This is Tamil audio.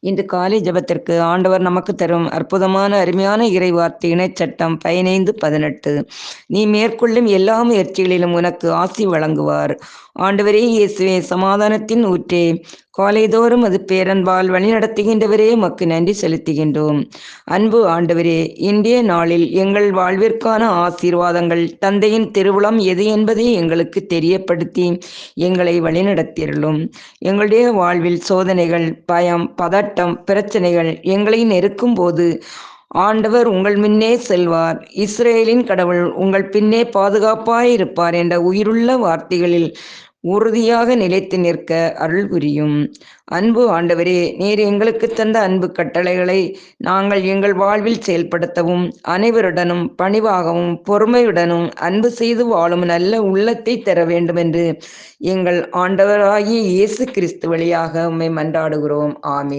இன்று காலை ஜெபத்திற்கு ஆண்டவர் நமக்கு தரும் அற்புதமான அருமையான இறைவார்த்தை இணைச்சட்டம் 15:18. நீ மேற்கொள்ளும் எல்லா முயற்சிகளிலும் உனக்கு ஆசி வழங்குவார். ஆண்டவரே இயேசுவே, சமாதானத்தின் ஊற்றே, காலைதோறும் அது பேரன்பால் வழிநடத்துகின்றவரே, உமக்கு நன்றி செலுத்துகின்றோம். அன்பு ஆண்டவரே, இன்றைய நாளில் எங்கள் வாழ்விற்கான ஆசீர்வாதங்கள், தந்தையின் திருவுளம் எது என்பதை எங்களுக்கு தெரியப்படுத்தி எங்களை வழிநடத்தியருளும். எங்களுடைய வாழ்வில் சோதனைகள், பயம், பதட்டம், பிரச்சனைகள் எங்களை நெருக்கும் போது ஆண்டவர் உங்கள் முன்னே செல்வார், இஸ்ரேலின் கடவுள் உங்கள் பின்னே பாதுகாப்பாயிருப்பார் என்ற உயிருள்ள வார்த்தைகளில் உறுதியாக நிலைத்து நிற்க அருள் புரியும். அன்பு ஆண்டவரே, நீர் எங்களுக்கு தந்த அன்பு கட்டளைகளை நாங்கள் எங்கள் வாழ்வில் செயல்படுத்தவும், அனைவருடனும் பணிவாகவும் பொறுமையுடனும் அன்பு செய்து வாழும் நல்ல உள்ளத்தை தர வேண்டும் என்று எங்கள் ஆண்டவராகிய இயேசு கிறிஸ்து வழியாக உம்மை மன்றாடுகிறோம். ஆமென்.